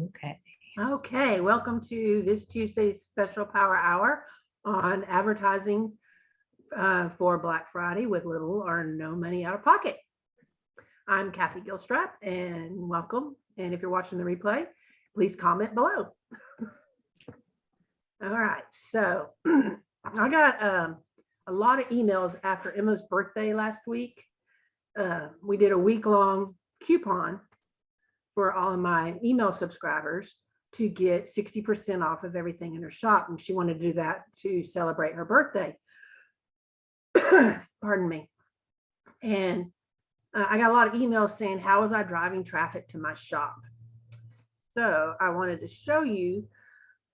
Okay. Okay, welcome to this Tuesday's special power hour on advertising for Black Friday with little or no money out of pocket. I'm Kathy Gilstrap and welcome. And if you're watching the replay, please comment below. All right, so I got a lot of emails after Emma's birthday last week. We did a week-long coupon for all of my email subscribers to get 60% off of everything in her shop. And she wanted to do that to celebrate her birthday. Pardon me. And I got a lot of emails saying, how was I driving traffic to my shop? So I wanted to show you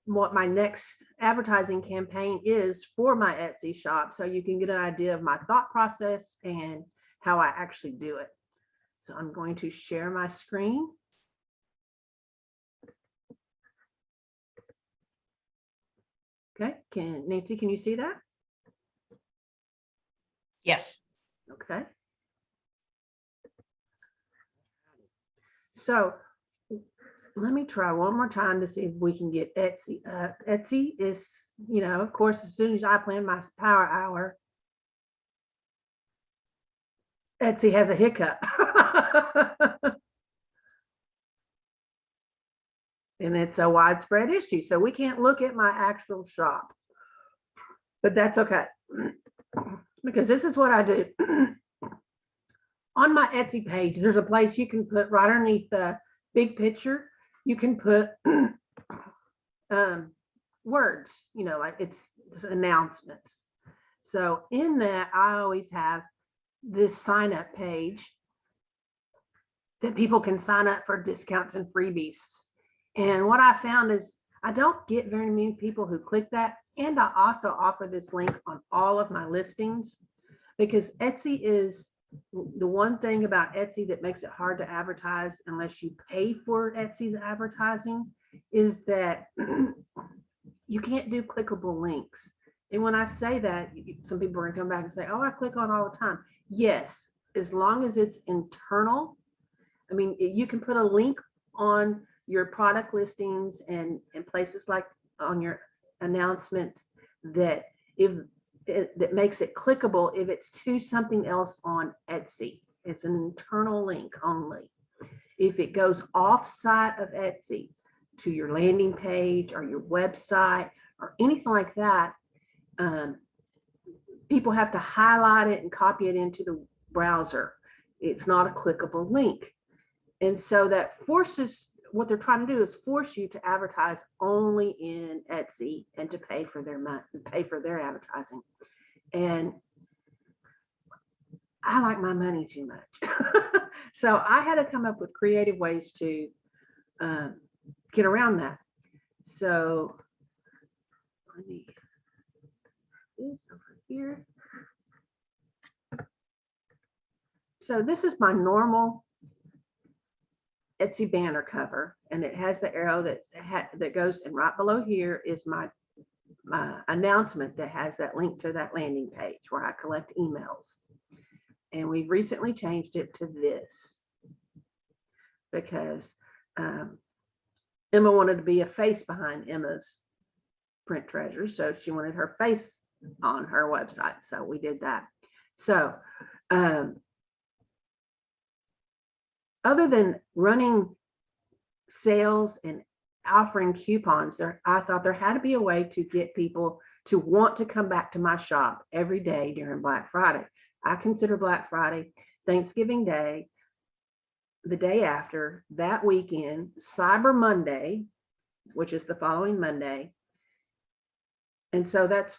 what my next advertising campaign is for my Etsy shop, so you can get an idea of my thought process and how I actually do it. So I'm going to share my screen. Okay, Nancy, can you see that? Yes. Okay. So let me try one more time to see if we can get Etsy up. Etsy is, of course, as soon as I plan my power hour, Etsy has a hiccup. And it's a widespread issue. So we can't look at my actual shop, but that's okay. Because this is what I do. On my Etsy page, there's a place you can put right underneath the big picture. You can put words, like it's announcements. So in that, I always have this sign up page that people can sign up for discounts and freebies. And what I found is I don't get very many people who click that. And I also offer this link on all of my listings, because Etsy is the one thing about Etsy that makes it hard to advertise unless you pay for Etsy's advertising, is that you can't do clickable links. And when I say that, some people are going to come back and say, oh, I click on all the time. Yes, as long as it's internal. I mean, you can put a link on your product listings and places like on your announcements that that makes it clickable if it's to something else on Etsy. It's an internal link only. If it goes off site of Etsy to your landing page or your website or anything like that, people have to highlight it and copy it into the browser. It's not a clickable link. And so that forces, what they're trying to do is force you to advertise only in Etsy and to pay for their advertising. And I like my money too much. So I had to come up with creative ways to get around that. So let me do this over here. So this is my normal Etsy banner cover, and it has the arrow that goes, and right below here is my announcement that has that link to that landing page where I collect emails. And we've recently changed it to this because Emma wanted to be a face behind Emma's print treasures, so she wanted her face on her website, so we did that. So other than running sales and offering coupons, I thought there had to be a way to get people to want to come back to my shop every day during Black Friday. I consider Black Friday, Thanksgiving Day, the day after, that weekend, Cyber Monday, which is the following Monday. And so that's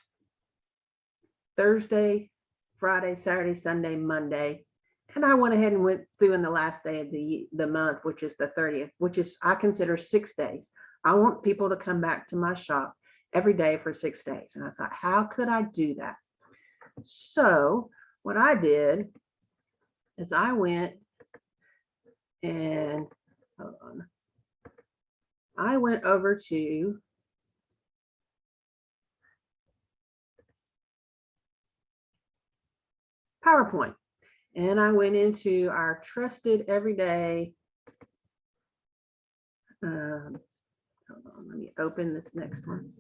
Thursday, Friday, Saturday, Sunday, Monday. And I went ahead and went through in the last day of the month, which is the 30th, which is, I consider 6 days. I want people to come back to my shop every day for 6 days. And I thought, how could I do that? So what I did is I went and, hold on, I went over to PowerPoint. And I went into our trusted everyday Hold on, let me open this next one.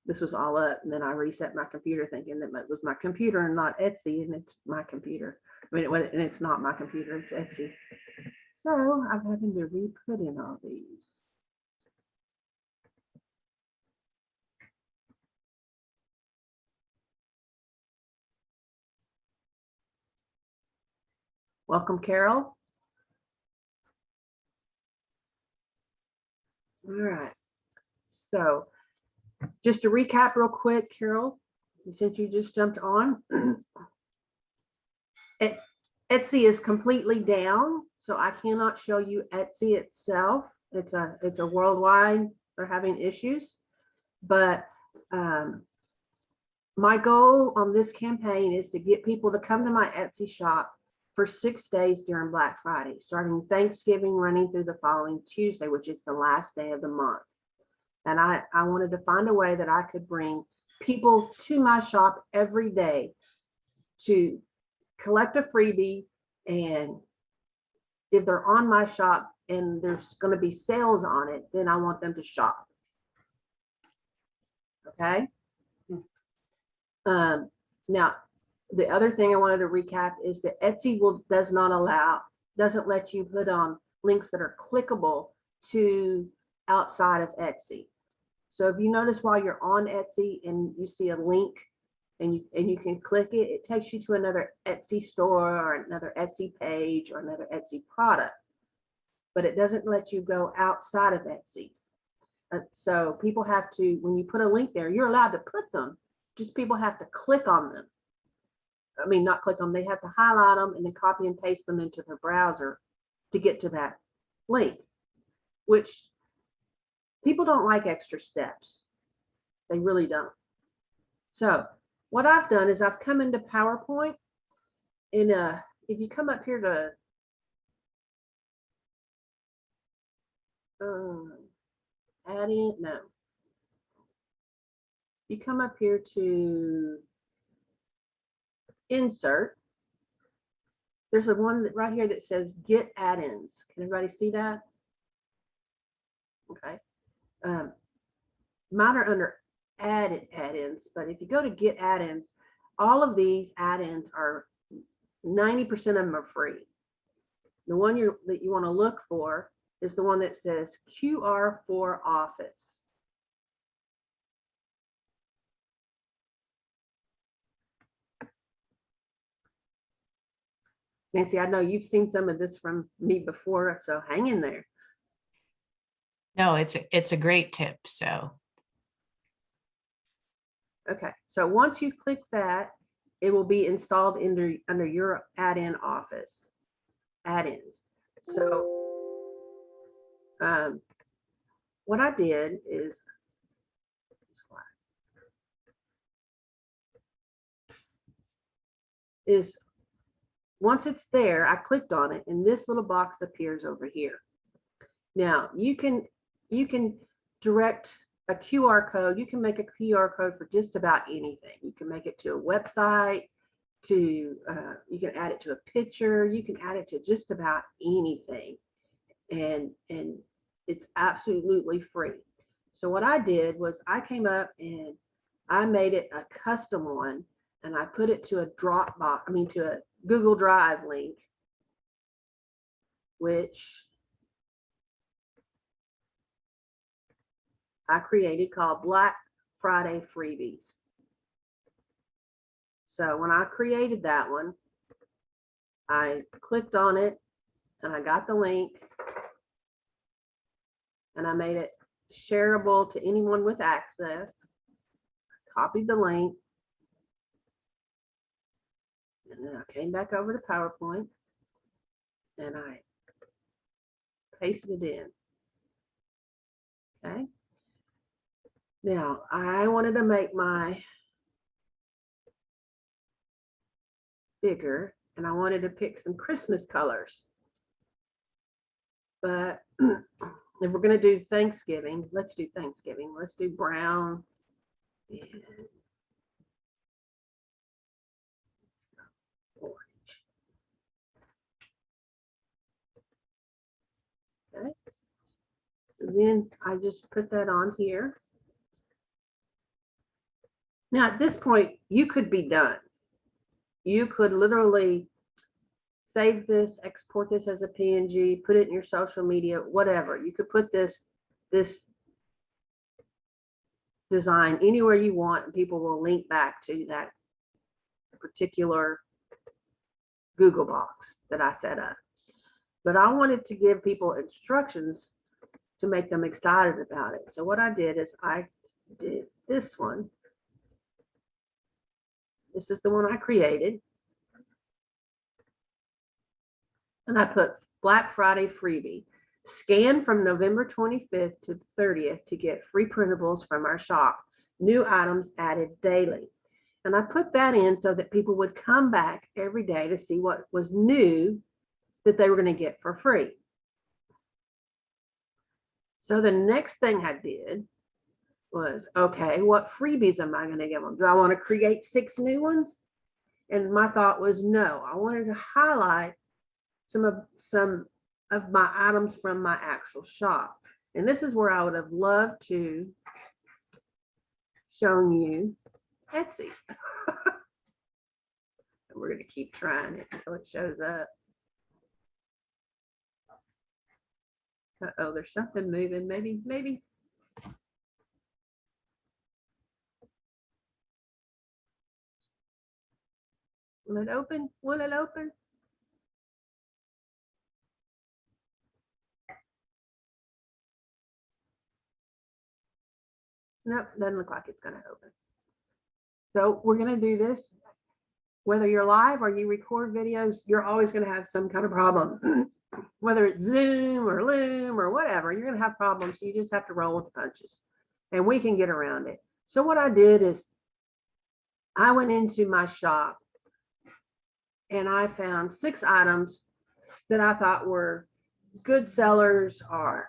This was all up, and then I reset my computer thinking that it was my computer and not Etsy, and it's my computer. I mean, and it's not my computer, it's Etsy. So I'm having to re-put in all these. Welcome, Carol. All right. So just to recap real quick, Carol, since you just jumped on, Etsy is completely down, so I cannot show you Etsy itself. It's a worldwide, they're having issues. But my goal on this campaign is to get people to come to my Etsy shop for 6 days during Black Friday, starting Thanksgiving, running through the following Tuesday, which is the last day of the month. And I wanted to find a way that I could bring people to my shop every day to collect a freebie. And if they're on my shop and there's going to be sales on it, then I want them to shop. Okay. Now, the other thing I wanted to recap is that Etsy doesn't let you put on links that are clickable to outside of Etsy. So if you notice while you're on Etsy and you see a link and you can click it, it takes you to another Etsy store or another Etsy page or another Etsy product, but it doesn't let you go outside of Etsy. So people have to, when you put a link there, you're allowed to put them, just people have to click on them. I mean, not click on them, they have to highlight them and then copy and paste them into their browser to get to that link, which people don't like extra steps. They really don't. So what I've done is I've come into PowerPoint, and if you come up here to add in, no. You come up here to insert. There's a one that right here that says get add-ins. Can everybody see that? Okay. Mine are under add-ins, but if you go to get add-ins, all of these add-ins are 90% of them are free. The one that you want to look for is the one that says QR for Office. Nancy, I know you've seen some of this from me before, so hang in there. No, it's a great tip. So. Okay, so once you click that, it will be installed under your add-in Office add-ins. So what I did is once it's there, I clicked on it and this little box appears over here. Now you can direct a QR code. You can make a QR code for just about anything. You can make it to a website, you can add it to a picture, you can add it to just about anything. And it's absolutely free. So what I did was I came up and I made it a custom one, and I put it to a Dropbox, to a Google Drive link, which I created, called Black Friday Freebies. So when I created that one, I clicked on it and I got the link and I made it shareable to anyone with access. Copied the link. And then I came back over to PowerPoint and I pasted it in. Okay. Now I wanted to make my bigger and I wanted to pick some Christmas colors. But if we're going to do Thanksgiving, let's do Thanksgiving. Let's do brown and orange. And then I just put that on here. Now, at this point, you could be done. You could literally save this, export this as a PNG, put it in your social media, whatever. You could put this design anywhere you want, and people will link back to that particular Google box that I set up. But I wanted to give people instructions to make them excited about it. So what I did is I did this one. This is the one I created. And I put Black Friday freebie. Scan from November 25th to 30th to get free printables from our shop. New items added daily. And I put that in so that people would come back every day to see what was new that they were going to get for free. So the next thing I did was, okay, what freebies am I going to give them? Do I want to create 6 new ones? And my thought was, no, I wanted to highlight some of my items from my actual shop. And this is where I would have loved to shown you Etsy. And we're going to keep trying it until it shows up. Uh-oh, there's something moving. Maybe. Will it open? Will it open? Nope, doesn't look like it's going to open. So we're going to do this. Whether you're live or you record videos, you're always going to have some kind of problem. Whether it's Zoom or Loom or whatever, you're going to have problems. You just have to roll with the punches, and we can get around it. So what I did is I went into my shop and I found 6 items that I thought were good sellers or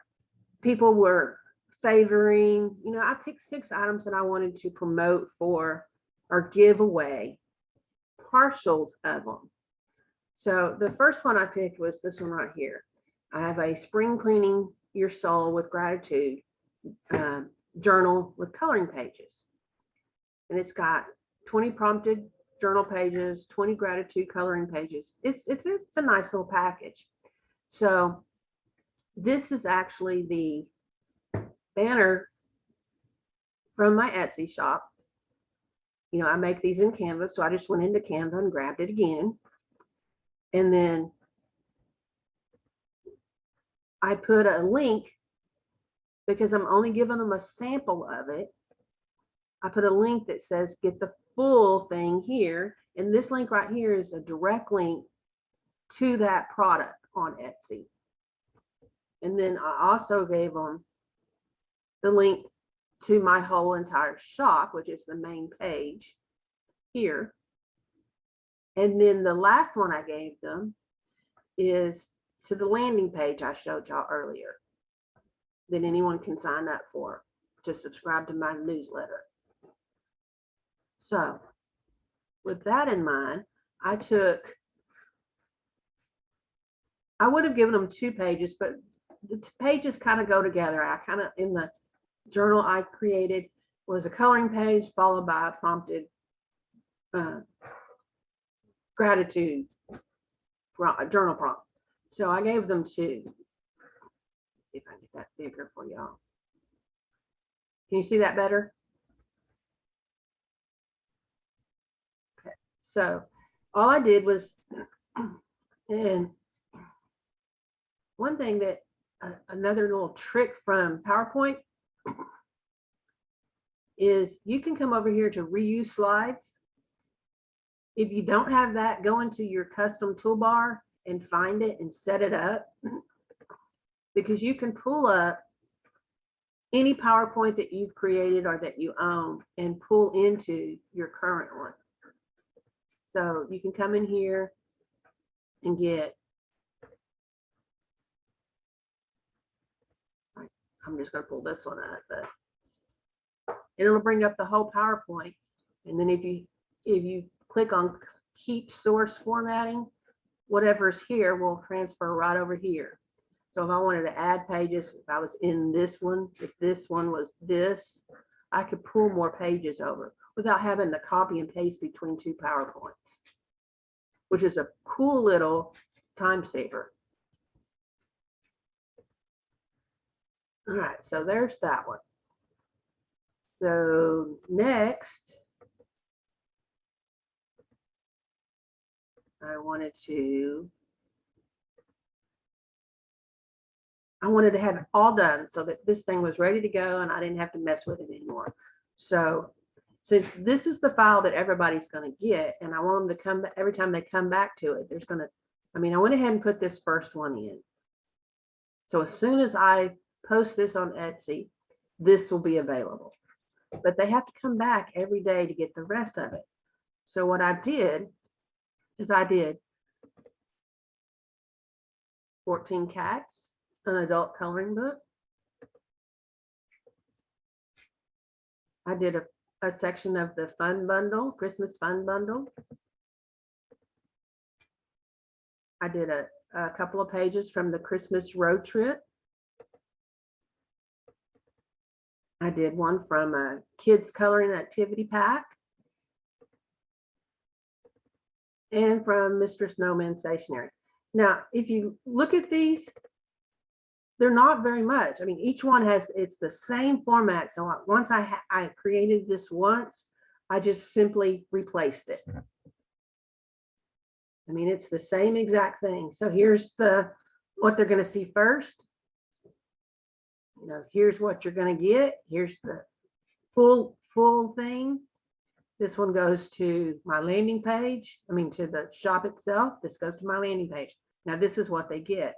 people were favoring. You know, I picked 6 items that I wanted to promote for or give away partials of them. So the first one I picked was this one right here. I have a spring cleaning your soul with gratitude journal with coloring pages. And it's got 20 prompted journal pages, 20 gratitude coloring pages. It's a nice little package. So this is actually the banner from my Etsy shop. You know, I make these in Canva, so I just went into Canva and grabbed it again. And then I put a link because I'm only giving them a sample of it. I put a link that says get the full thing here. And this link right here is a direct link to that product on Etsy. And then I also gave them the link to my whole entire shop, which is the main page here. And then the last one I gave them is to the landing page I showed y'all earlier that anyone can sign up for to subscribe to my newsletter. So with that in mind, I would have given them 2 pages, but the pages kind of go together. I kind of, in the journal I created was a coloring page followed by a prompted gratitude journal prompt. So I gave them 2. Let's see if I can get that bigger for y'all. Can you see that better? Okay. So all I did was, and one thing that another little trick from PowerPoint is you can come over here to reuse slides. If you don't have that, go into your custom toolbar and find it and set it up, because you can pull up any PowerPoint that you've created or that you own and pull into your current one. So you can come in here and get, I'm just going to pull this one up, but it'll bring up the whole PowerPoint. And then if you click on keep source formatting, whatever's here will transfer right over here. So if I wanted to add pages, if I was in this one, if this one was this, I could pull more pages over without having to copy and paste between two PowerPoints, which is a cool little time saver. All right, so there's that one. So next, I wanted to have it all done so that this thing was ready to go and I didn't have to mess with it anymore. So since this is the file that everybody's going to get, and I want them to come back every time they come back to it, I went ahead and put this first one in. So as soon as I post this on Etsy, this will be available. But they have to come back every day to get the rest of it. So what I did is I did 14 Cats, an adult coloring book. I did a section of the fun bundle, Christmas fun bundle. I did a couple of pages from the Christmas road trip. I did one from a kids coloring activity pack. And from Mr. Snowman Stationery. Now, if you look at these, they're not very much. I mean, each one it's the same format. So once I created this once, I just simply replaced it. I mean, it's the same exact thing. So here's what they're going to see first. You know, here's what you're going to get. Here's the full thing. This one goes to my landing page. I mean, to the shop itself. This goes to my landing page. Now, this is what they get.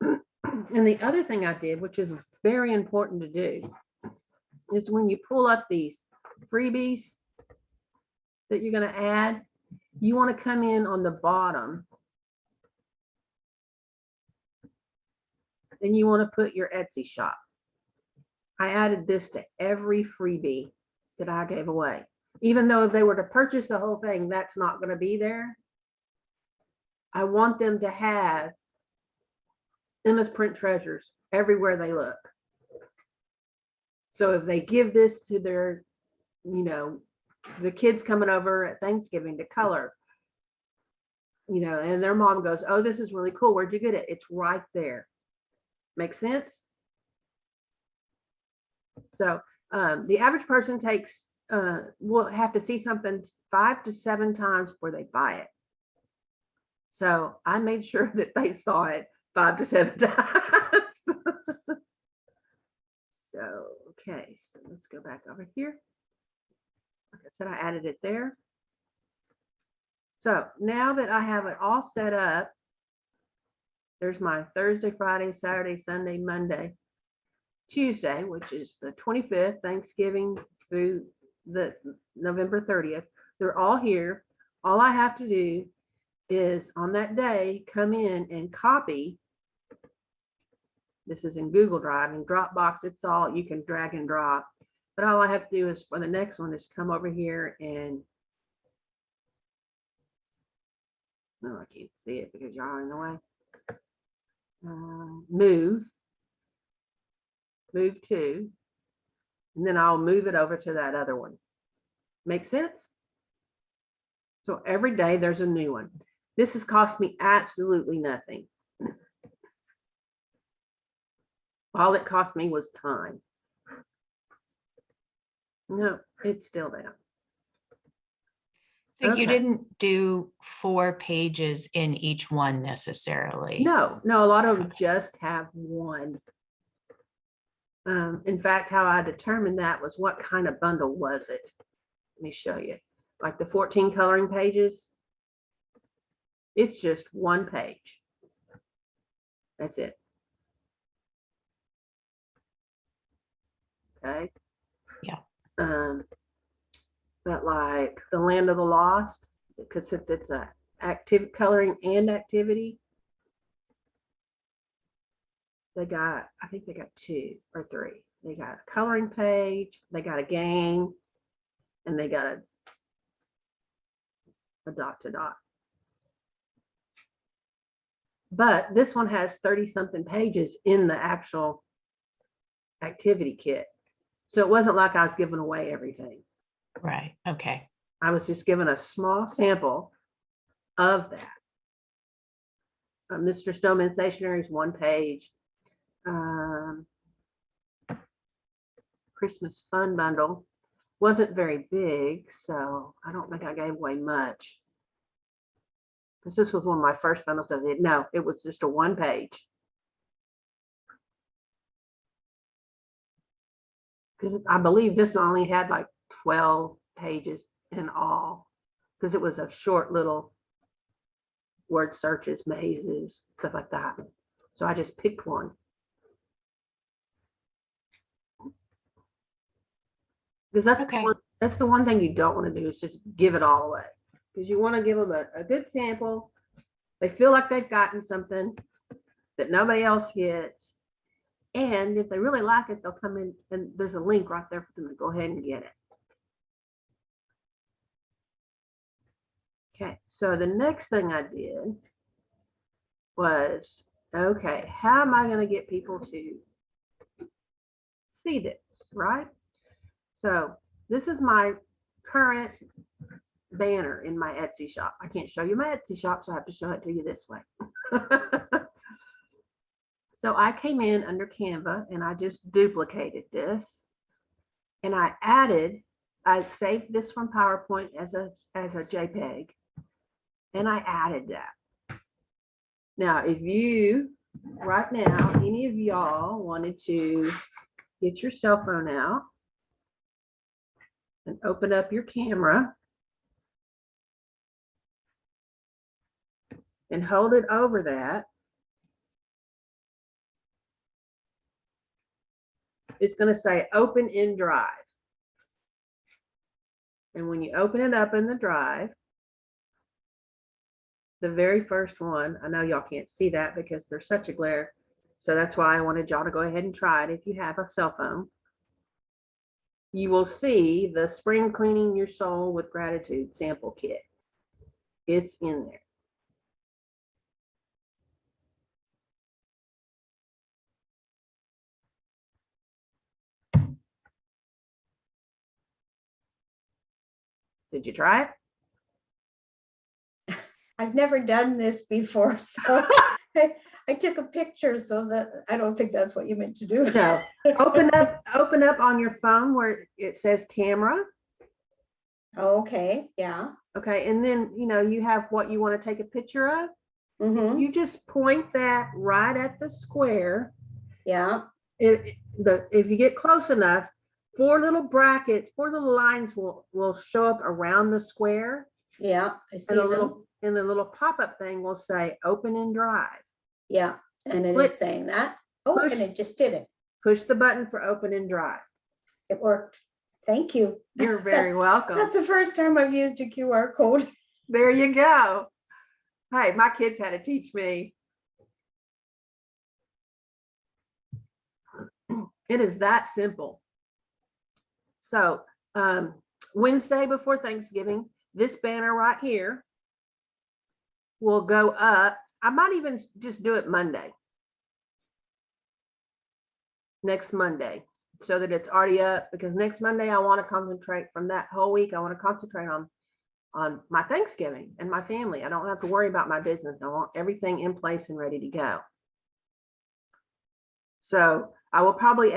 And the other thing I did, which is very important to do, is when you pull up these freebies that you're going to add, you want to come in on the bottom and you want to put your Etsy shop. I added this to every freebie that I gave away. Even though if they were to purchase the whole thing, that's not going to be there. I want them to have Emma's Print Treasures everywhere they look. So if they give this to their, you know, the kids coming over at Thanksgiving to color, you know, and their mom goes, oh, this is really cool. Where'd you get it? It's right there. Make sense? So the average person will have to see something 5 to 7 times before they buy it. So I made sure that they saw it 5 to 7 times. So, okay, so let's go back over here. Like I said, I added it there. So now that I have it all set up, there's my Thursday, Friday, Saturday, Sunday, Monday, Tuesday, which is the 25th, Thanksgiving through the November 30th. They're all here. All I have to do is on that day, come in and copy. This is in Google Drive and Dropbox. It's all, you can drag and drop. But all I have to do is for the next one is come over here and, no, I can't see it because y'all are in the way. Move to, and then I'll move it over to that other one. Make sense? So every day there's a new one. This has cost me absolutely nothing. All it cost me was time. No, it's still there. So you Okay. didn't do 4 pages in each one necessarily. No, a lot of them just have one. In fact, how I determined that was what kind of bundle was it? Let me show you. Like the 14 coloring pages, it's just one page. That's it. Okay. Yeah. But like the Land of the Lost, because since it's a active coloring and activity, I think they got 2 or 3. They got a coloring page, they got a game, and they got a dot to dot. But this one has 30 something pages in the actual activity kit. So it wasn't like I was giving away everything. Right, okay. I was just given a small sample of that. Mr. Snowman Stationery is 1 page. Christmas Fun Bundle wasn't very big, so I don't think I gave away much. Because this was one of my first bundles I did. No, it was just a 1 page. Because I believe this one only had like 12 pages in all. Because it was a short little word searches, mazes, stuff like that. So I just picked one. Because Okay. that's the one thing you don't want to do is just give it all away. Because you want to give them a good sample. They feel like they've gotten something that nobody else gets. And if they really like it, they'll come in and there's a link right there for them to go ahead and get it. Okay, so the next thing I did was, okay, how am I going to get people to see this, right? So this is my current banner in my Etsy shop. I can't show you my Etsy shop, so I have to show it to you this way. So I came in under Canva and I just duplicated this and I saved this from PowerPoint as a JPEG and I added that. Now, if you right now, any of y'all wanted to get your cell phone out and open up your camera and hold it over that, it's going to say open in Drive. And when you open it up in the Drive, the very first one, I know y'all can't see that because there's such a glare. So that's why I wanted y'all to go ahead and try it if you have a cell phone. You will see the Spring Cleaning Your Soul with Gratitude sample kit. It's in there. Did you try it? I've never done this before, so I took a picture, so that I don't think that's what you meant to do. No. Open up on your phone where it says camera. Okay, yeah. Okay, and then you have what you want to take a picture of. Mm-hmm. You just point that right at the square. Yeah. If you get close enough, 4 little lines will show up around the square. Yeah, I see them. And the little pop-up thing will say open in Drive. Yeah, and it is saying that. Oh, and it just did it. Push the button for open in Drive. It worked. Thank you. You're very welcome. That's the first time I've used a QR code. There you go. Hey, my kids had to teach me. It is that simple. So Wednesday before Thanksgiving, this banner right here will go up. I might even just do it next Monday, so that it's already up, because next Monday I want to concentrate from that whole week. I want to concentrate on my Thanksgiving and my family. I don't have to worry about my business. I want everything in place and ready to go. So I will probably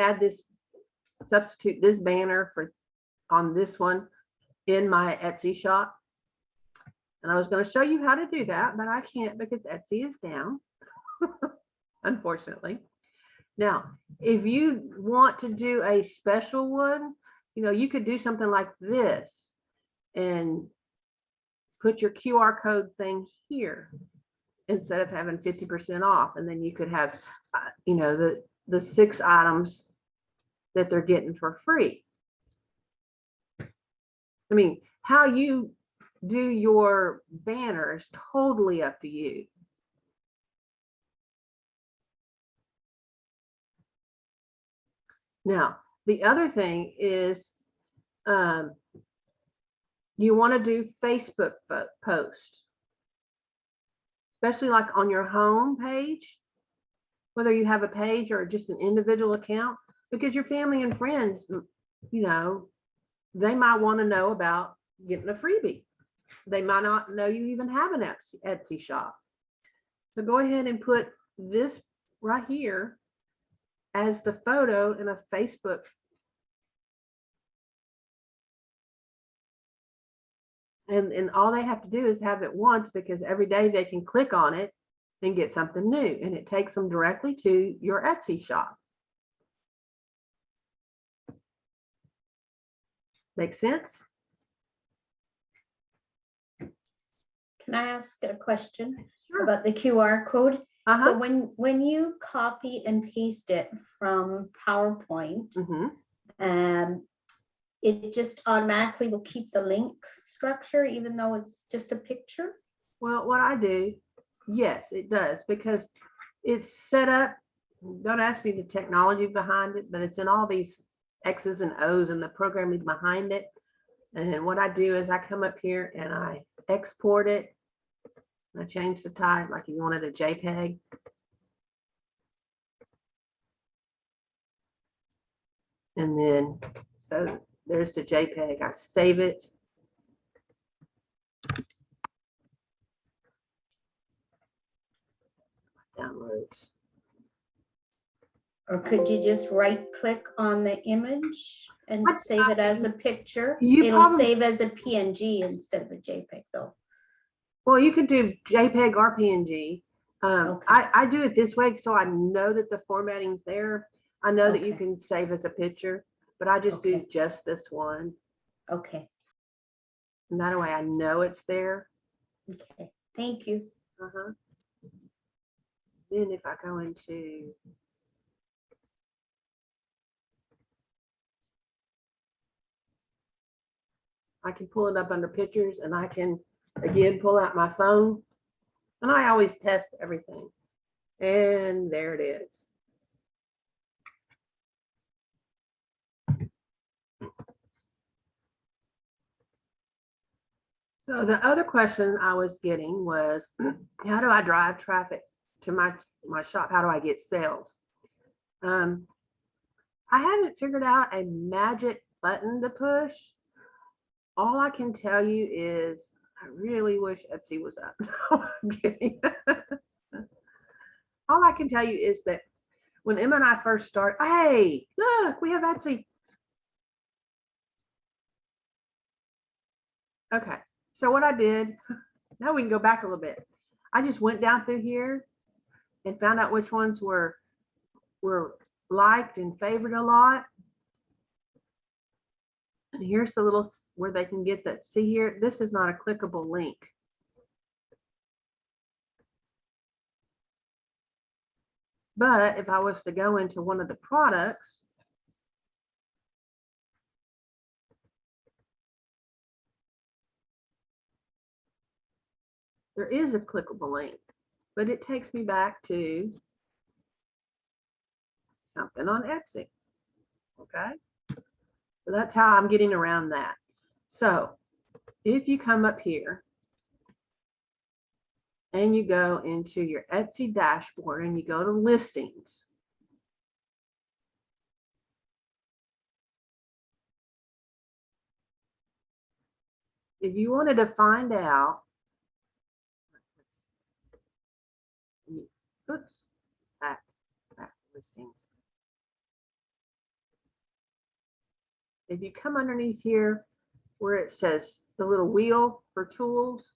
substitute this banner on this one in my Etsy shop. And I was going to show you how to do that, but I can't because Etsy is down, unfortunately. Now, if you want to do a special one, you could do something like this and put your QR code thing here instead of having 50% off. And then you could have, the 6 items that they're getting for free. I mean, how you do your banner is totally up to you. Now, the other thing is you want to do Facebook posts, especially like on your home page, whether you have a page or just an individual account, because your family and friends, you know, they might want to know about getting a freebie. They might not know you even have an Etsy shop. So go ahead and put this right here as the photo in a Facebook. And all they have to do is have it once, because every day they can click on it and get something new, and it takes them directly to your Etsy shop. Make sense? Can I ask a question Sure. about the QR code? So Uh-huh. when you copy and paste it from PowerPoint, Mhm. it just automatically will keep the link structure, even though it's just a picture? Well, what I do, yes, it does, because it's set up. Don't ask me the technology behind it, but it's in all these X's and O's and the programming behind it. And then what I do is I come up here and I export it. I change the type, like if you wanted a JPEG. And then, so there's the JPEG. I save it. Downloads. Or could you just right click on the image and save it as a picture? It'll save as a PNG instead of a JPEG though. Well, you could do JPEG or PNG. Okay. I do it this way so I know that the formatting's there. I know that you Okay. can save as a picture, but I just do Okay. just this one. Okay, And that way I know it's there. okay, thank you. Uh-huh. Then if I go into I can pull it up under pictures, and I can again pull out my phone, and I always test everything. And there it is. So the other question I was getting was, how do I drive traffic to my shop? How do I get sales? I haven't figured out a magic button to push. All I can tell you is I really wish Etsy was up. No, I'm kidding. All I can tell you is that when Emma and I first started, hey, look, we have Etsy. Okay, so what I did, now we can go back a little bit. I just went down through here and found out which ones were liked and favored a lot. And here's the little where they can get that. See here, this is not a clickable link. But if I was to go into one of the products, there is a clickable link, but it takes me back to something on Etsy. Okay, so that's how I'm getting around that. So if you come up here and you go into your Etsy dashboard and you go to listings, if you wanted to find out, oops, back listings. If you come underneath here where it says the little wheel for tools,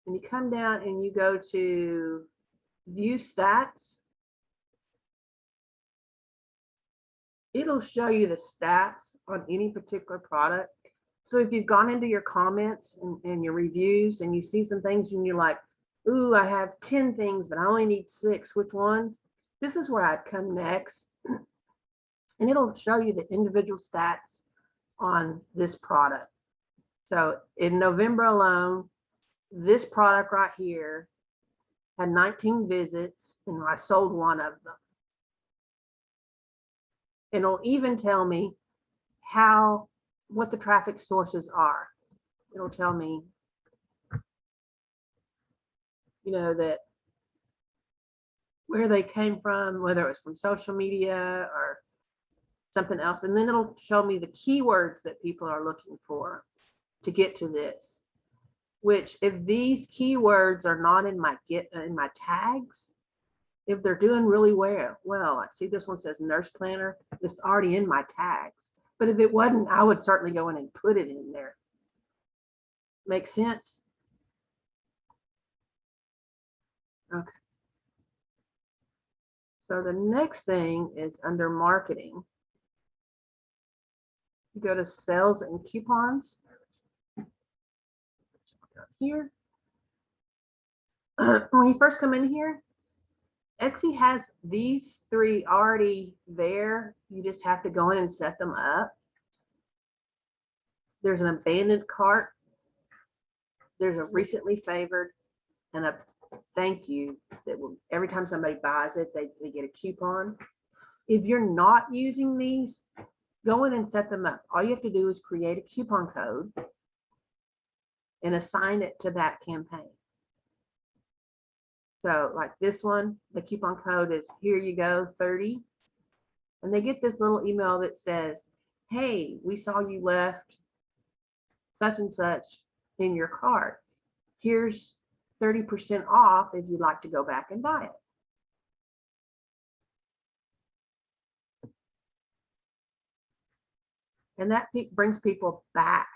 and you come down and you go to view stats, it'll show you the stats on any particular product. So if you've gone into your comments and your reviews and you see some things and you're like, ooh, I have 10 things, but I only need 6, which ones? This is where I'd come next. And it'll show you the individual stats on this product. So in November alone, this product right here had 19 visits and I sold one of them. And it'll even tell me what the traffic sources are. It'll tell me, you know, that where they came from, whether it was from social media or something else. And then it'll show me the keywords that people are looking for to get to this, which if these keywords are not in my tags, if they're doing really well, I see this one says nurse planner, it's already in my tags. But if it wasn't, I would certainly go in and put it in there. Make sense? Okay. So the next thing is under marketing. You go to sales and coupons. Here. When you first come in here, Etsy has these 3 already there. You just have to go in and set them up. There's an abandoned cart. There's a recently favored and a thank you that will, every time somebody buys it, they get a coupon. If you're not using these, go in and set them up. All you have to do is create a coupon code and assign it to that campaign. So like this one, the coupon code is here you go 30. And they get this little email that says, hey, we saw you left such and such in your cart. Here's 30% off if you'd like to go back and buy it. And that brings people back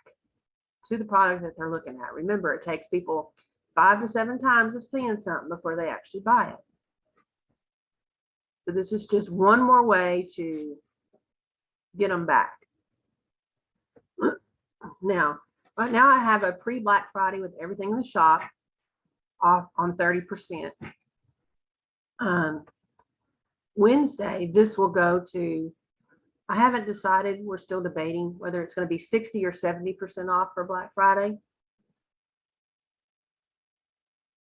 to the product that they're looking at. Remember, it takes people 5 to 7 times of seeing something before they actually buy it. So this is just one more way to get them back. Now, right now I have a pre-Black Friday with everything in the shop off on 30%. Wednesday, this will go to, I haven't decided, we're still debating whether it's going to be 60 or 70% off for Black Friday.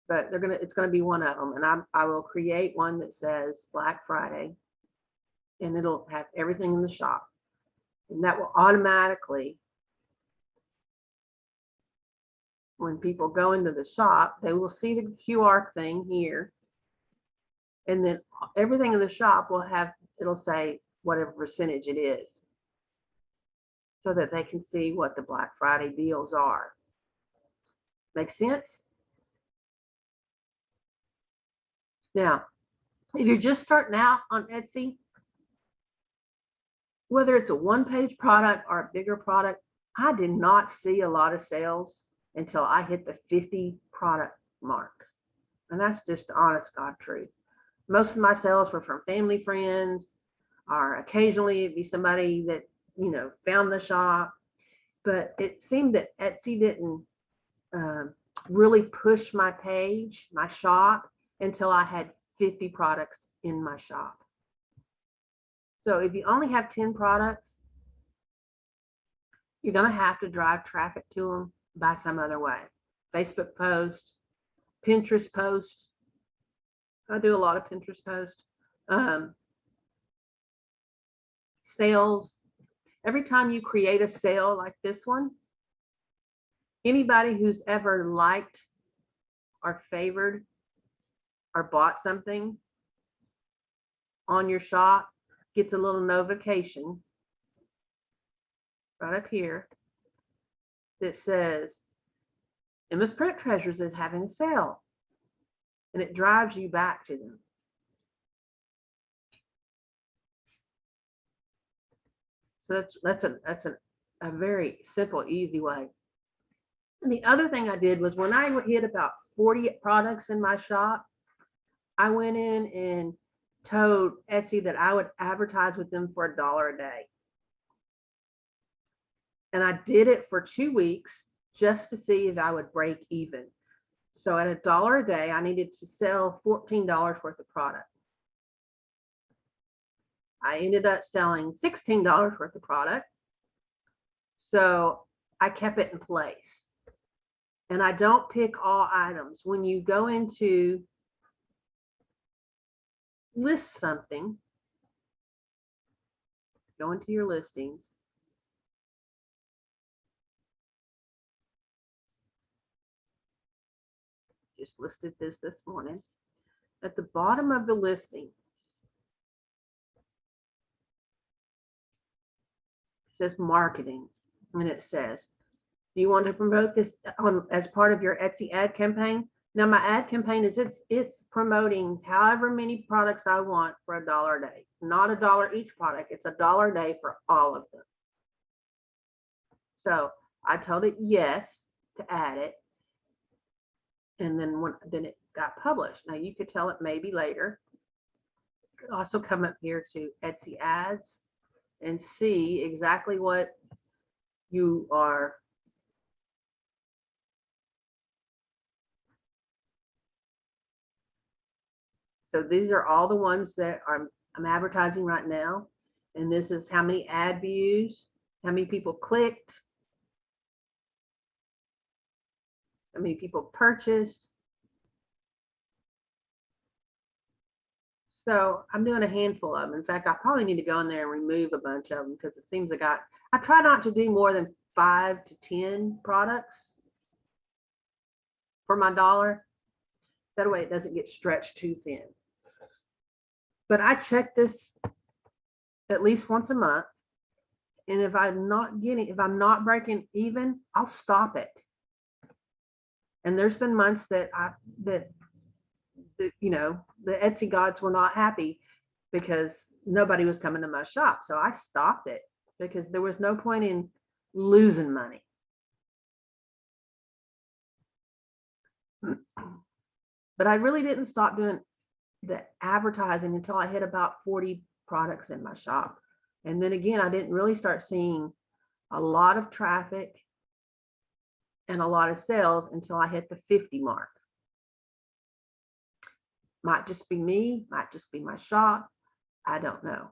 But it's going to be one of them. And I will create one that says Black Friday, and it'll have everything in the shop. And that will automatically, when people go into the shop, they will see the QR thing here. And then everything in the shop will have, it'll say whatever percentage it is, so that they can see what the Black Friday deals are. Make sense? Now, if you're just starting out on Etsy, whether it's a one-page product or a bigger product, I did not see a lot of sales until I hit the 50 product mark. And that's just the honest God truth. Most of my sales were from family, friends, or occasionally it'd be somebody that, you know, found the shop. But it seemed that Etsy didn't really push my page, my shop, until I had 50 products in my shop. So if you only have 10 products, you're going to have to drive traffic to them by some other way. Facebook post, Pinterest post. I do a lot of Pinterest post. Sales. Every time you create a sale like this one, anybody who's ever liked or favored or bought something on your shop gets a little notification right up here that says Emma's Print Treasures is having a sale, and it drives you back to them. So that's a very simple, easy way. And the other thing I did was when I hit about 40 products in my shop, I went in and told Etsy that I would advertise with them for $1 a day. And I did it for 2 weeks just to see if I would break even. So at $1 a day, I needed to sell $14 worth of product. I ended up selling $16 worth of product. So I kept it in place. And I don't pick all items. When you go into list something, go into your listings, just listed this morning. At the bottom of the listing, it says marketing, and it says, do you want to promote this as part of your Etsy ad campaign? Now my ad campaign is it's promoting however many products I want for $1 a day, not $1 each product. It's $1 a day for all of them. So I told it yes to add it. And then it got published. Now you could tell it maybe later. You could also come up here to Etsy ads and see exactly what you are So these are all the ones that I'm advertising right now. And this is how many ad views, how many people clicked, how many people purchased. So I'm doing a handful of them. In fact, I probably need to go in there and remove a bunch of them because it seems like I try not to do more than 5 to 10 products for my $1. That way it doesn't get stretched too thin. But I check this at least once a month. And if I'm not breaking even, I'll stop it. And there's been months that the Etsy gods were not happy because nobody was coming to my shop. So I stopped it because there was no point in losing money. But I really didn't stop doing the advertising until I hit about 40 products in my shop. And then again, I didn't really start seeing a lot of traffic and a lot of sales until I hit the 50 mark. Might just be me, might just be my shop. I don't know.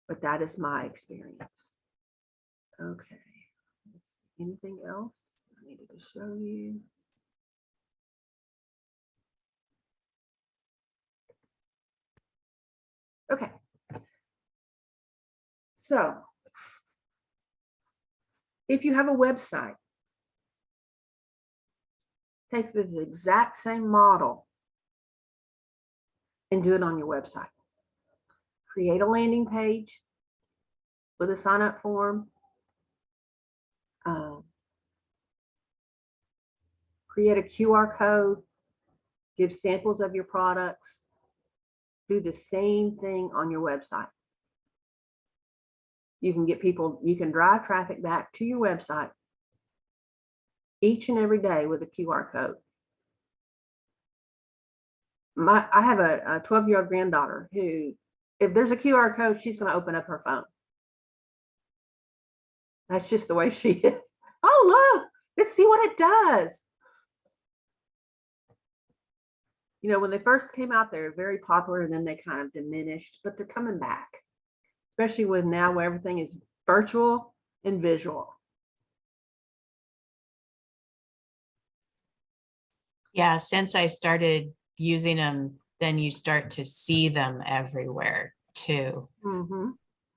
But that is my experience. Okay. Anything else I needed to show you? Okay. So if you have a website, take this exact same model and do it on your website. Create a landing page with a sign up form. Create a QR code, give samples of your products. Do the same thing on your website. You can drive traffic back to your website each and every day with a QR code. I have a 12-year-old granddaughter who, if there's a QR code, she's going to open up her phone. That's just the way she is. Oh, look, let's see what it does. When they first came out, they were very popular, and then they kind of diminished, but they're coming back, especially with now where everything is virtual and visual. Yeah, since I started using them, then you start to see them everywhere too. Mm-hmm.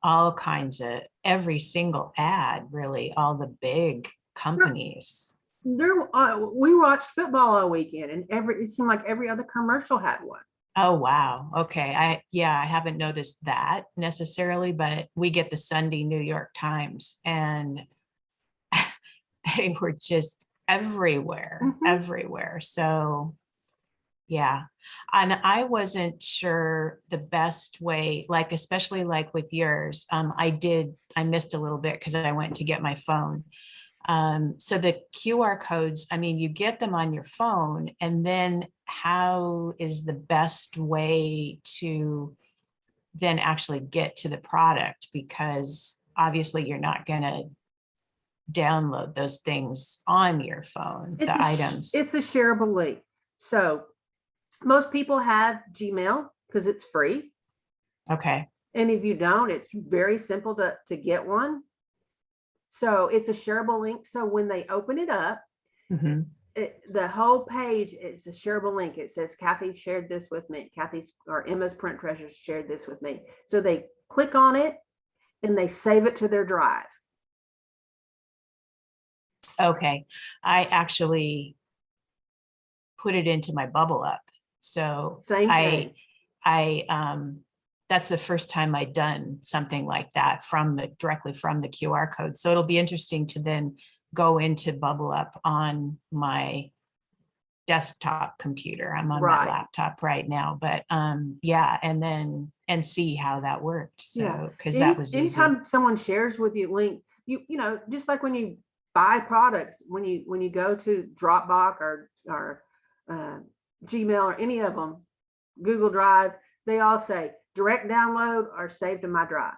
All kinds of, every single ad, really, all the big companies. We watched football all weekend, and it seemed like every other commercial had one. Oh, wow. Okay. I haven't noticed that necessarily, but we get the Sunday New York Times, and they were just everywhere, everywhere. So yeah. And I wasn't sure the best way, like, especially like with yours, I missed a little bit because I went to get my phone. So the QR codes, I mean, you get them on your phone, and then how is the best way to then actually get to the product? Because obviously you're not going to download those things on your phone, the items. It's a shareable link. So most people have Gmail because it's free. Okay. And if you don't, it's very simple to get one. So it's a shareable link. So when they open it up, the whole page is a shareable link. It says, Kathy shared this with me. or Emma's Print Treasures shared this with me. So they click on it and they save it to their drive. Okay. I actually put it into my Bubble Up. So Same thing. that's the first time I'd done something like that directly from the QR code. So it'll be interesting to then go into Bubble Up on my desktop computer. I'm on Right. my laptop right now, but yeah, and see how that worked. Yeah. So, because that was easy. Anytime someone shares with you a link, you know, just like when you buy products, when you go to Dropbox or Gmail or any of them, Google Drive, they all say direct download or save to my drive.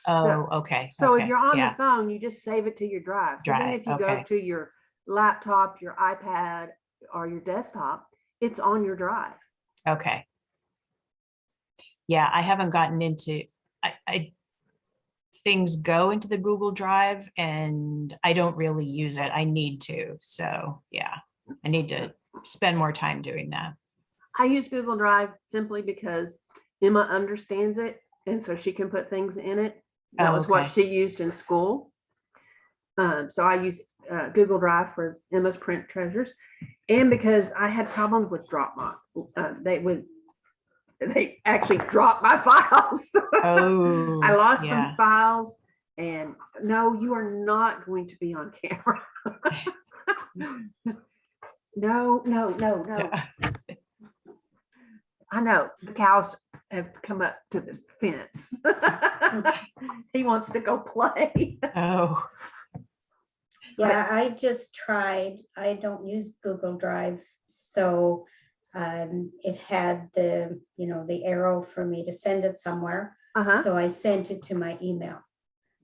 Oh, okay. So okay, if you're on yeah, the phone, you just save it to your drive. So then Drive, if you okay. go to your laptop, your iPad, or your desktop, it's on your drive. Okay. Yeah, I haven't gotten into, things go into the Google Drive and I don't really use it. I need to. So yeah, I need to spend more time doing that. I use Google Drive simply because Emma understands it, and so she can put things in it. That was what she used in school. So I use Google Drive for Emma's print treasures, and because I had problems with Dropbox, they actually dropped my files. Oh, I lost yeah. some files, and no, you are not going to be on camera. No. Yeah. I know the cows have come up to the fence. He wants to go play. Oh, Yeah, I just tried, I don't use Google Drive, so it had the, you know, the arrow for me to send it somewhere. So I sent it to my email.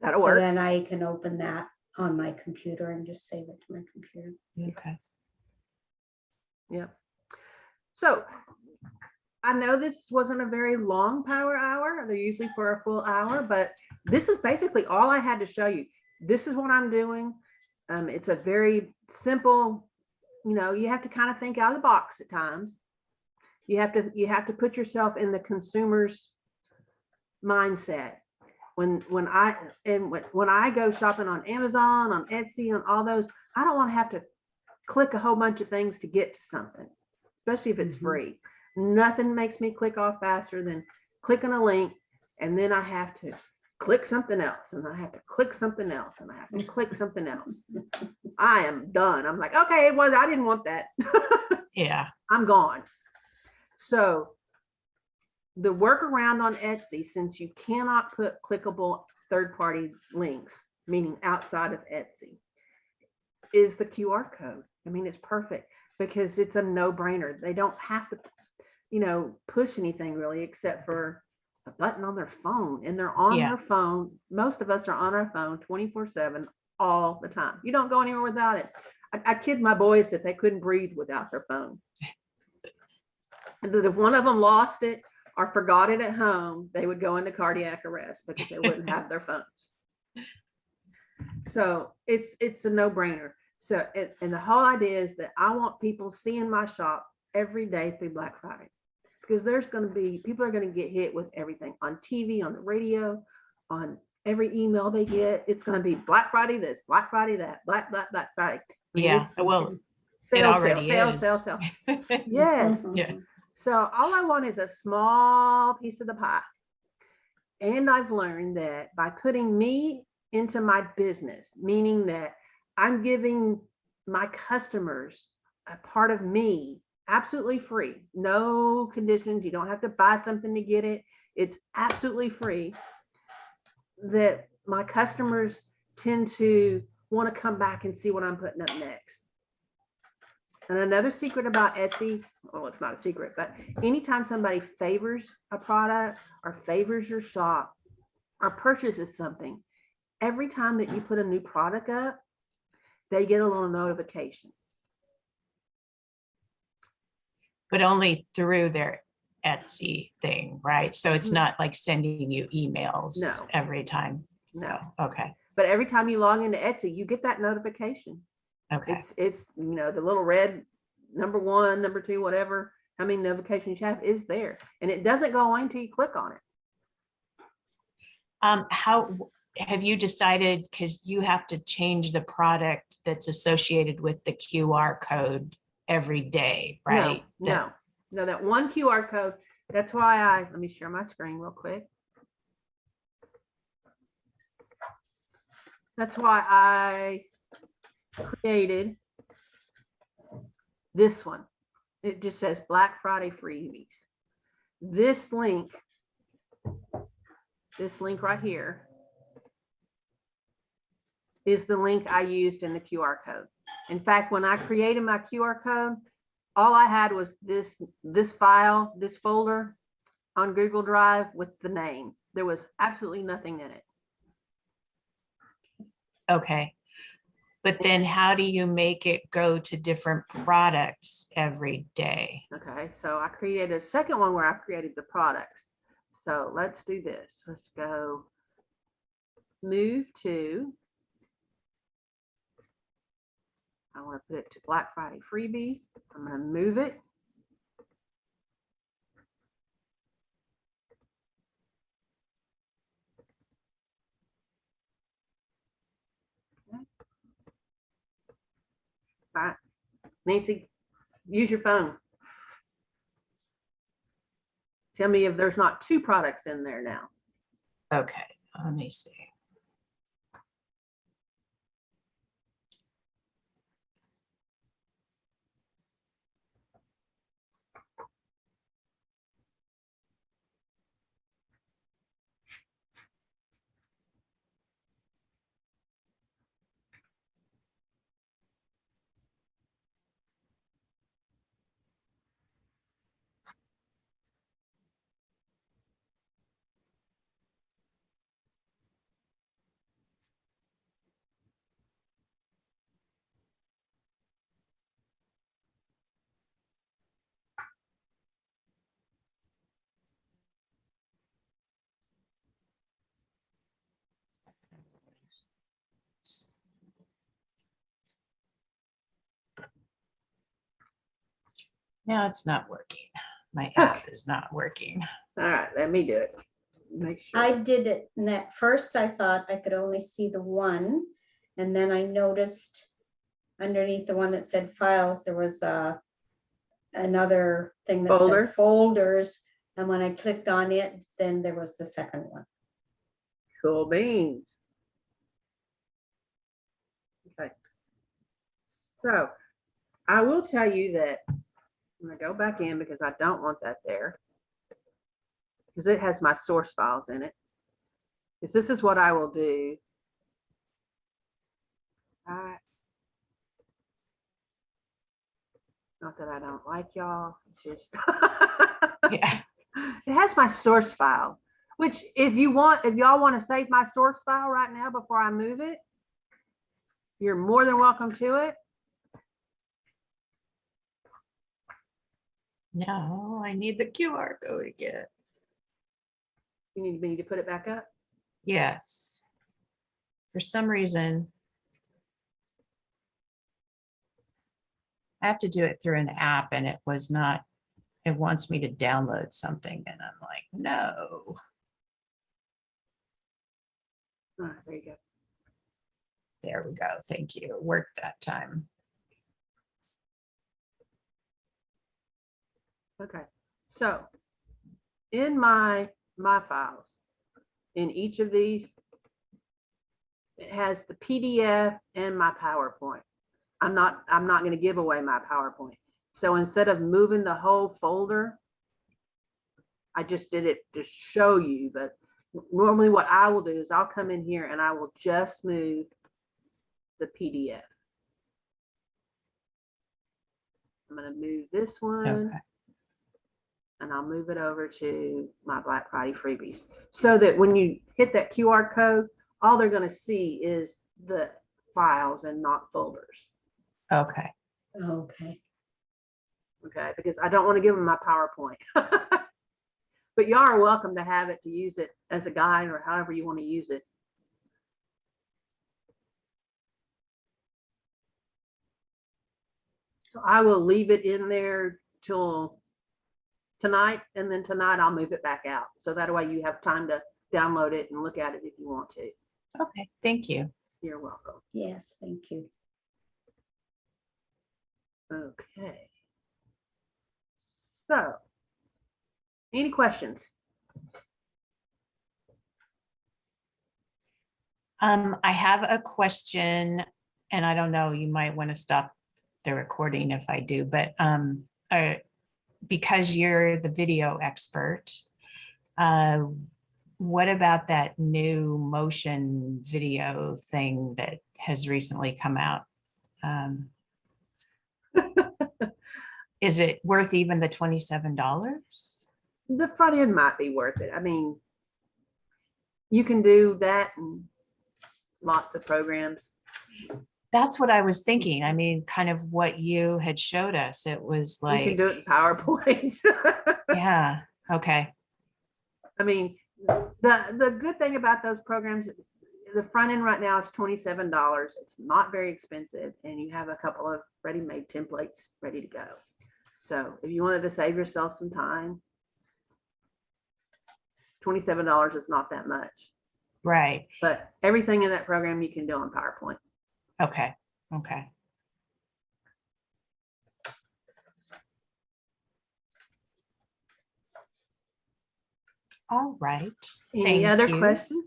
That'll So work. then I can open that on my computer and just save it to my computer. okay. Yeah. So I know this wasn't a very long power hour. They're usually for a full hour, but this is basically all I had to show you. This is what I'm doing. It's a very simple, you know, you have to kind of think out of the box at times. You have to put yourself in the consumer's mindset. When I go shopping on Amazon, on Etsy, on all those, I don't want to have to click a whole bunch of things to get to something, especially if it's free. Nothing makes me click off faster than clicking a link, and then I have to click something else, and I have to click something else, and I have to click something else. I am done. I'm like, okay, well, I didn't want that. Yeah. I'm gone. So the workaround on Etsy, since you cannot put clickable third-party links, meaning outside of Etsy, is the QR code. I mean, it's perfect because it's a no-brainer. They don't have to, you know, push anything really except for a button on their phone, and they're on their phone. Most of us are on our phone 24/7 all the time. You don't go anywhere without it. I kid my boys that they couldn't breathe without their phone. And that if one of them lost it or forgot it at home, they would go into cardiac arrest because they wouldn't have their phones. So it's a no-brainer. So and the whole idea is that I want people seeing my shop every day through Black Friday, because there's going to be people are going to get hit with everything on TV, on the radio, on every email they get. It's going to be Black Friday this, Black Friday that, Black Friday. I mean, Yeah. Well, it sales, already sales, is. sales, sales. Yes. Yeah. So all I want is a small piece of the pie. And I've learned that by putting me into my business, meaning that I'm giving my customers a part of me absolutely free, no conditions. You don't have to buy something to get it. It's absolutely free. That my customers tend to want to come back and see what I'm putting up next. And another secret about Etsy, well, it's not a secret, but anytime somebody favors a product or favors your shop or purchases something, every time that you put a new product up, they get a little notification. But only through their Etsy thing, right? So it's not like sending you emails every time. So, okay. But every time you log into Etsy, you get that notification. Okay. It's you know, the little red number 1, number 2, whatever, how many notifications you have is there. And it doesn't go away until you click on it. How have you decided, because you have to change the product that's associated with the QR code every day, No, right? no, that one QR code. That's why let me share my screen real quick. That's why I created this one. It just says Black Friday freebies. This link right here is the link I used in the QR code. In fact, when I created my QR code, all I had was this file, this folder on Google Drive with the name. There was absolutely nothing in it. Okay. But then how do you make it go to different products every day? Okay, so I created a second one where I created the products. So let's do this. Let's go move to, I want to put it to Black Friday freebies. I'm going to move it. Okay. All right, Nancy, use your phone. Tell me if there's not two products in there now. Okay, let me see. Now it's not working. My app is not working. All right, let me do it. Make sure. I did it, and at first I thought I could only see the one, and then I noticed underneath the one that said files, there was another thing that Folder. said folders, and when I clicked on it, then there was the second one. Cool beans. Okay. So I will tell you that I'm going to go back in because I don't want that there, because it has my source files in it. Because this is what I will do. Not that I don't like y'all. It's just Yeah. it has my source file, which if y'all want to save my source file right now before I move it, you're more than welcome to it. No, I need the QR code again. You need me to put it back up. Yes. For some reason, I have to do it through an app and it was not, it wants me to download something and I'm like, no. All right, there you go. There we go. Thank you. It worked that time. Okay, so in my files, in each of these, it has the PDF and my PowerPoint. I'm not going to give away my PowerPoint. So instead of moving the whole folder, I just did it to show you. But normally what I will do is I'll come in here and I will just move the PDF. I'm going to move this one. Okay. And I'll move it over to my Black Friday freebies so that when you hit that QR code, all they're going to see is the files and not folders. Okay. Okay. Okay, because I don't want to give them my PowerPoint. But y'all are welcome to have it, to use it as a guide or however you want to use it. So I will leave it in there till tonight, and then tonight I'll move it back out. So that way you have time to download it and look at it if you want to. Okay. Thank you. You're welcome. Yes, thank you. Okay. So, any questions? I have a question, and I don't know, you might want to stop the recording if I do, but because you're the video expert, what about that new motion video thing that has recently come out? Is it worth even the $27? The front end might be worth it. I mean, you can do that in lots of programs. That's what I was thinking. I mean, kind of what you had showed us. It was You can like, do it in PowerPoint. yeah, okay, I mean, the good thing about those programs, the front end right now is $27. It's not very expensive, and you have a couple of ready-made templates ready to go. So if you wanted to save yourself some time, $27 is not that much. right, But everything in that program you can do on PowerPoint. okay, okay. All right. Any Thank other you. questions?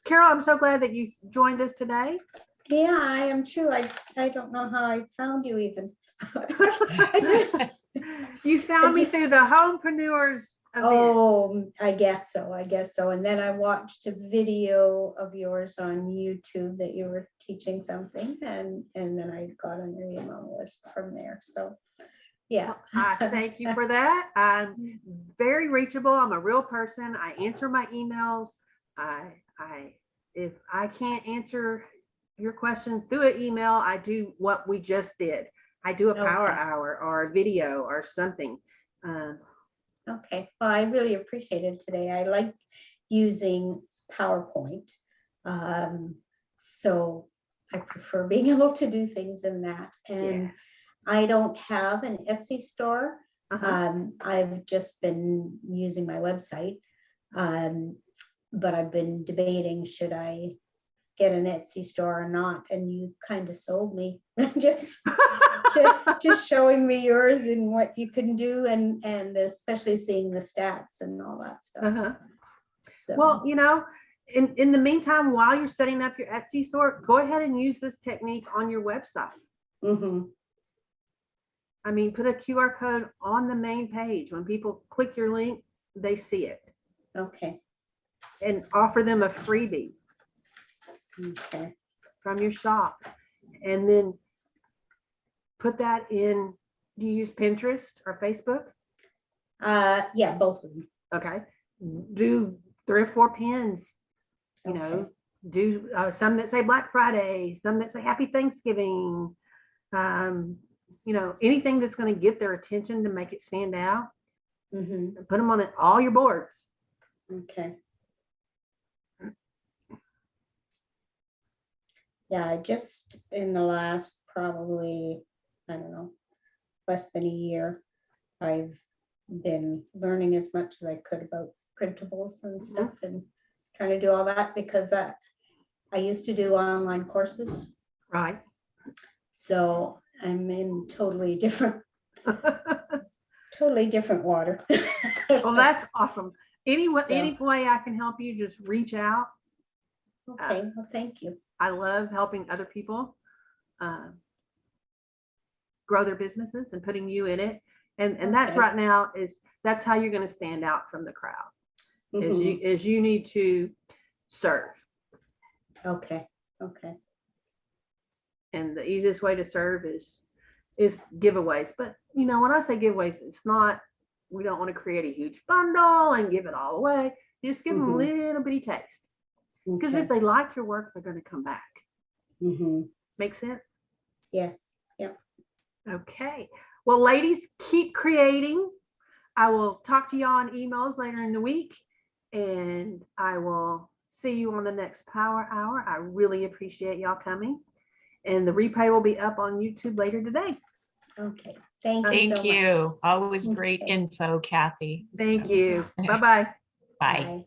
Carol, I'm so glad that you joined us today. Yeah, I am too. I don't know how I found you even. I just- You found me through the Homepreneurs event. Oh, I guess so. I guess so. And then I watched a video of yours on YouTube that you were teaching something, and then I got on your email list from there. So, yeah. I thank you for that. I'm very reachable. I'm a real person. I answer my emails. If I can't answer your question through an email, I do what we just did. I do a power Okay. hour or a video or something. Okay, well, I really appreciate it today. I like using PowerPoint. So I prefer being able to do things in that. And I don't have an Etsy store. I've just been using my website. But I've been debating, should I get an Etsy store or not? And you kind of sold me. just showing me yours and what you can do, and especially seeing the stats and all that stuff. So, Well, you know, in the meantime, while you're setting up your Etsy store, go ahead and use this technique on your website. mhm, I mean, put a QR code on the main page. When people click your link, they see it, okay, and offer them a freebie okay, from your shop. And then put that in. Do you use Pinterest or Facebook? yeah, both of them. Okay. Do 3 or 4 pins, you Okay. know, do some that say Black Friday, some that say Happy Thanksgiving. You know, anything that's going to get their attention to make it stand out. Mhm, Put them on all your boards. okay. Yeah, I just in the last probably, I don't know, less than a year, I've been learning as much as I could about printables and stuff, and trying to do all that because I used to do online courses. Right. So I'm in totally different water. Well, that's awesome. Any So- way I can help you, just reach out. Okay, well, thank you. I love helping other people grow their businesses and putting you in it. And that's Okay. right now that's how you're going to stand out from the crowd. Mhm, Is you need to serve. okay, okay, And the easiest way to serve is giveaways. But you know, when I say giveaways, it's not, we don't want to create a huge bundle and give it all away. Just give them a little bitty taste. Because okay. if they like your work, they're going to come back. Mhm, Make sense? yes, yep. Okay. Well, ladies, keep creating. I will talk to you on emails later in the week, and I will see you on the next Power Hour. I really appreciate y'all coming. And the replay will be up on YouTube later today. Okay, thank you so Thank much. you. Always great Okay. info, Kathy. Thank So, you. Bye-bye. Bye. Bye.